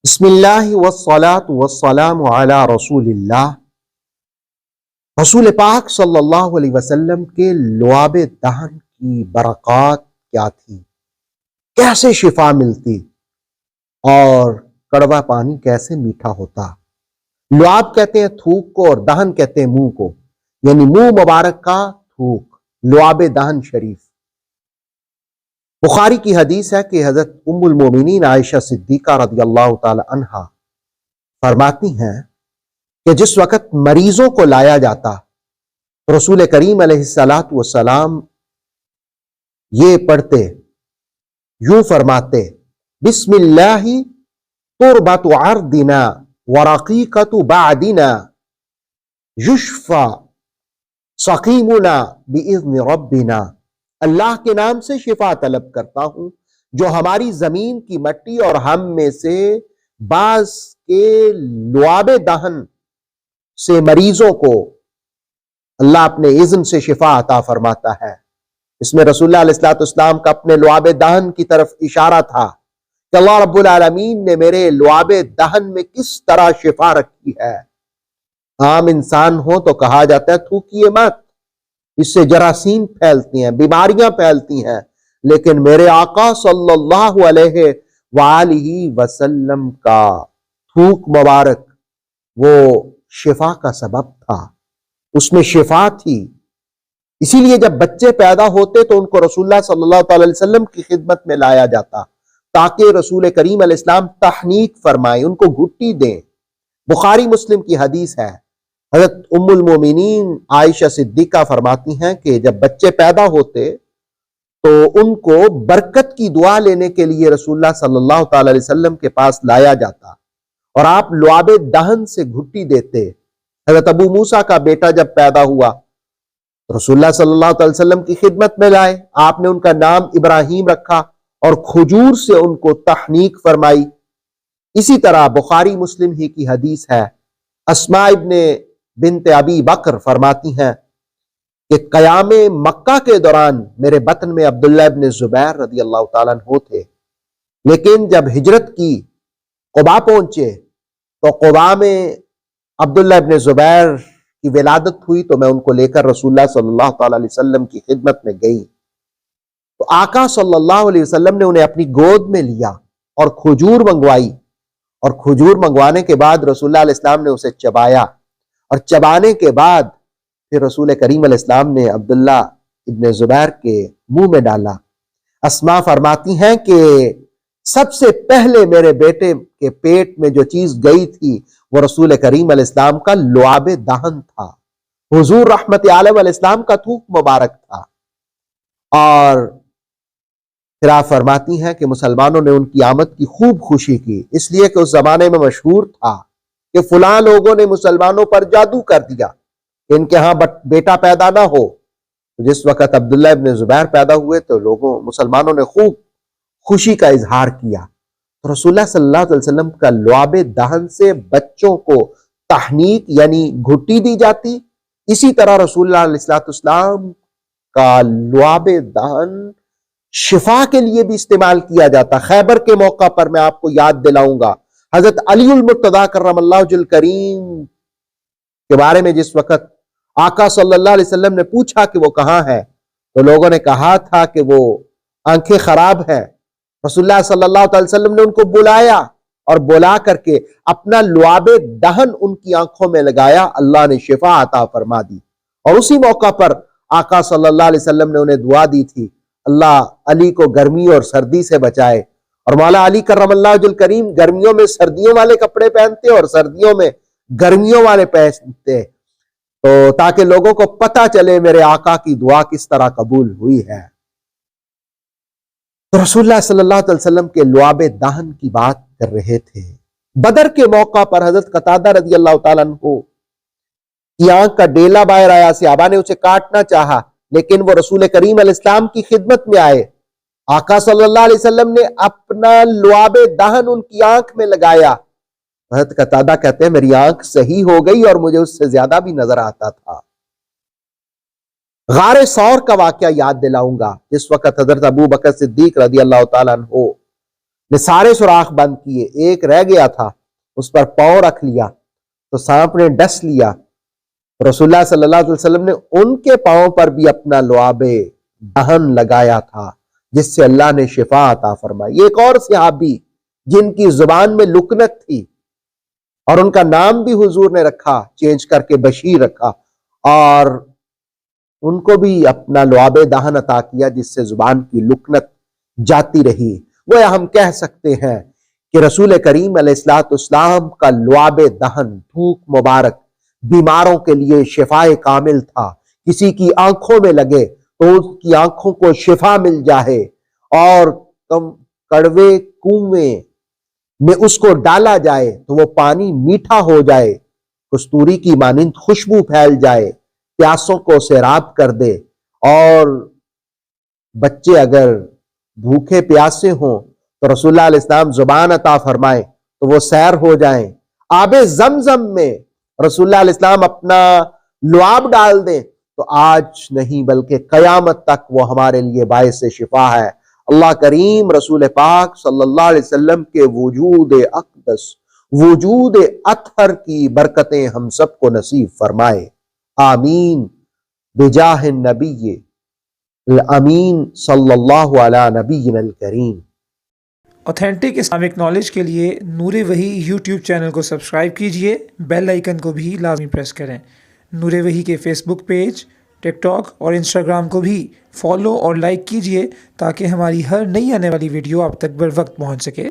بسم اللہ والصلاة والسلام علی رسول اللہ۔ رسول پاک صلی اللہ علیہ وسلم کے لعاب دہن کی برکات کیا تھی، کیسے شفا ملتی اور کڑوا پانی کیسے میٹھا ہوتا۔ لعاب کہتے ہیں تھوک کو اور دہن کہتے ہیں منہ کو، یعنی منہ مبارک کا تھوک، لعاب دہن شریف۔ بخاری کی حدیث ہے کہ حضرت ام المومنین عائشہ صدیقہ رضی اللہ تعالی عنہا فرماتی ہیں کہ جس وقت مریضوں کو لایا جاتا تو رسول کریم علیہ الصلاۃ والسلام یہ پڑھتے، یوں فرماتے، بسم اللہ تربت عرضنا ورقیقت بعدنا یشفى سقیمنا باذن ربنا۔ اللہ کے نام سے شفا طلب کرتا ہوں جو ہماری زمین کی مٹی اور ہم میں سے بعض کے لعاب دہن سے مریضوں کو اللہ اپنے اذن سے شفا عطا فرماتا ہے۔ اس میں رسول اللہ علیہ الصلوۃ والسلام کا اپنے لعاب دہن کی طرف اشارہ تھا کہ اللہ رب العالمین نے میرے لعاب دہن میں کس طرح شفا رکھی ہے۔ عام انسان ہو تو کہا جاتا ہے تھوکیے مت، اس سے جراثیم پھیلتی ہیں، بیماریاں پھیلتی ہیں، لیکن میرے آقا صلی اللہ علیہ وآلہ وسلم کا تھوک مبارک وہ شفا کا سبب تھا، اس میں شفا تھی۔ اسی لیے جب بچے پیدا ہوتے تو ان کو رسول اللہ صلی اللہ تعالی علیہ وسلم کی خدمت میں لایا جاتا تاکہ رسول کریم علیہ السلام تحنیک فرمائیں، ان کو گھٹی دیں۔ بخاری مسلم کی حدیث ہے، حضرت ام المومنین عائشہ صدیقہ فرماتی ہیں کہ جب بچے پیدا ہوتے تو ان کو برکت کی دعا لینے کے لیے رسول اللہ صلی اللہ تعالی علیہ وسلم کے پاس لایا جاتا اور آپ لعاب دہن سے گھٹی دیتے۔ حضرت ابو موسیٰ کا بیٹا جب پیدا ہوا رسول اللہ صلی اللہ تعالی وسلم کی خدمت میں لائے، آپ نے ان کا نام ابراہیم رکھا اور کھجور سے ان کو تحنیک فرمائی۔ اسی طرح بخاری مسلم ہی کی حدیث ہے، اسماء ابن بنت ابی بکر فرماتی ہیں کہ قیام مکہ کے دوران میرے بطن میں عبداللہ ابن زبیر رضی اللہ تعالیٰ عنہ تھے، لیکن جب ہجرت کی قباء پہنچے تو قباء میں عبداللہ ابن زبیر کی ولادت ہوئی تو میں ان کو لے کر رسول اللہ صلی اللہ تعالیٰ علیہ وسلم کی خدمت میں گئی تو آقا صلی اللہ علیہ وسلم نے انہیں اپنی گود میں لیا اور کھجور منگوائی، اور کھجور منگوانے کے بعد رسول اللہ علیہ السلام نے اسے چبایا، اور چبانے کے بعد پھر رسول کریم علیہ السلام نے عبداللہ ابن زبیر کے منہ میں ڈالا۔ اسماء فرماتی ہیں کہ سب سے پہلے میرے بیٹے کے پیٹ میں جو چیز گئی تھی وہ رسول کریم علیہ السلام کا لعاب دہن تھا، حضور رحمت عالم علیہ السلام کا تھوک مبارک تھا۔ اور پھر آپ فرماتی ہیں کہ مسلمانوں نے ان کی آمد کی خوب خوشی کی، اس لیے کہ اس زمانے میں مشہور تھا کہ فلاں لوگوں نے مسلمانوں پر جادو کر دیا کہ ان کے ہاں بیٹا پیدا نہ ہو۔ جس وقت عبداللہ ابن زبیر پیدا ہوئے تو مسلمانوں نے خوب خوشی کا اظہار کیا۔ تو رسول اللہ صلی اللہ علیہ وسلم کا لعاب دہن سے بچوں کو تحنیک یعنی گھٹی دی جاتی۔ اسی طرح رسول اللہ علیہ السلام کا لعاب دہن شفا کے لیے بھی استعمال کیا جاتا۔ خیبر کے موقع پر میں آپ کو یاد دلاؤں گا، حضرت علی المرتضیٰ کرم اللہ وجہ الکریم کے بارے میں جس وقت آقا صلی اللہ علیہ وسلم نے پوچھا کہ وہ کہاں ہے تو لوگوں نے کہا تھا کہ وہ آنکھیں خراب ہیں۔ رسول اللہ صلی اللہ علیہ وسلم نے ان کو بلایا اور بلا کر کے اپنا لعاب دہن ان کی آنکھوں میں لگایا، اللہ نے شفا عطا فرما دی۔ اور اسی موقع پر آقا صلی اللہ علیہ وسلم نے انہیں دعا دی تھی، اللہ علی کو گرمی اور سردی سے بچائے، اور مولا علی کرم اللہ وجہ الکریم گرمیوں میں سردیوں والے کپڑے پہنتے اور سردیوں میں گرمیوں والے پہنتے، تو تاکہ لوگوں کو پتہ چلے میرے آقا کی دعا کس طرح قبول ہوئی ہے۔ تو رسول اللہ صلی اللہ علیہ وسلم کے لعاب دہن کی بات کر رہے تھے۔ بدر کے موقع پر حضرت قتادہ رضی اللہ تعالیٰ عنہ کی آنکھ کا ڈیلا باہر آیا، صحابہ نے اسے کاٹنا چاہا لیکن وہ رسول کریم علیہ السلام کی خدمت میں آئے، آقا صلی اللہ علیہ وسلم نے اپنا لعاب دہن ان کی آنکھ میں لگایا۔ حضرت قتادہ کہتے ہیں میری آنکھ صحیح ہو گئی اور مجھے اس سے زیادہ بھی نظر آتا تھا۔ غار ثور کا واقعہ یاد دلاؤں گا، جس وقت حضرت ابو بکر صدیق رضی اللہ تعالیٰ عنہ نے سارے سوراخ بند کیے، ایک رہ گیا تھا، اس پر پاؤں رکھ لیا تو سانپ نے ڈس لیا۔ رسول اللہ صلی اللہ علیہ وسلم نے ان کے پاؤں پر بھی اپنا لعاب دہن لگایا تھا، جس سے اللہ نے شفا عطا فرمائی۔ ایک اور صحابی جن کی زبان میں لکنت تھی اور ان کا نام بھی حضور نے رکھا، چینج کر کے بشیر رکھا، اور ان کو بھی اپنا لعاب دہن عطا کیا جس سے زبان کی لکنت جاتی رہی۔ وہ ہم کہہ سکتے ہیں کہ رسول کریم علیہ الصلوۃ والسلام کا لعاب دہن، تھوک مبارک، بیماروں کے لیے شفاء کامل تھا۔ کسی کی آنکھوں میں لگے تو اس کی آنکھوں کو شفا مل جائے، اور کڑوے کنویں میں اس کو ڈالا جائے تو وہ پانی میٹھا ہو جائے، کستوری کی مانند خوشبو پھیل جائے، پیاسوں کو سیراب کر دے، اور بچے اگر بھوکے پیاسے ہوں تو رسول اللہ علیہ السلام زبان عطا فرمائے تو وہ سیر ہو جائیں۔ آب زمزم میں رسول اللہ علیہ السلام اپنا لعاب ڈال دیں تو آج نہیں بلکہ قیامت تک وہ ہمارے لیے باعث شفا ہے۔ اللہ کریم رسول پاک صلی اللہ علیہ وسلم کے وجود اقدس، وجود اطہر کی برکتیں ہم سب کو نصیب فرمائے، آمین بجاہ النبی الامین صلی اللہ علی نبینا الکریم۔ اوتھینٹک اسلامک نالج کے لیے نور وحی یوٹیوب چینل کو سبسکرائب کیجئے، بیل آئیکن کو بھی لازمی پریس کریں۔ نور وحی کے فیس بک پیج، ٹک ٹاک اور انسٹاگرام کو بھی فالو اور لائک کیجئے تاکہ ہماری ہر نئی آنے والی ویڈیو آپ تک بر وقت پہنچ سکے۔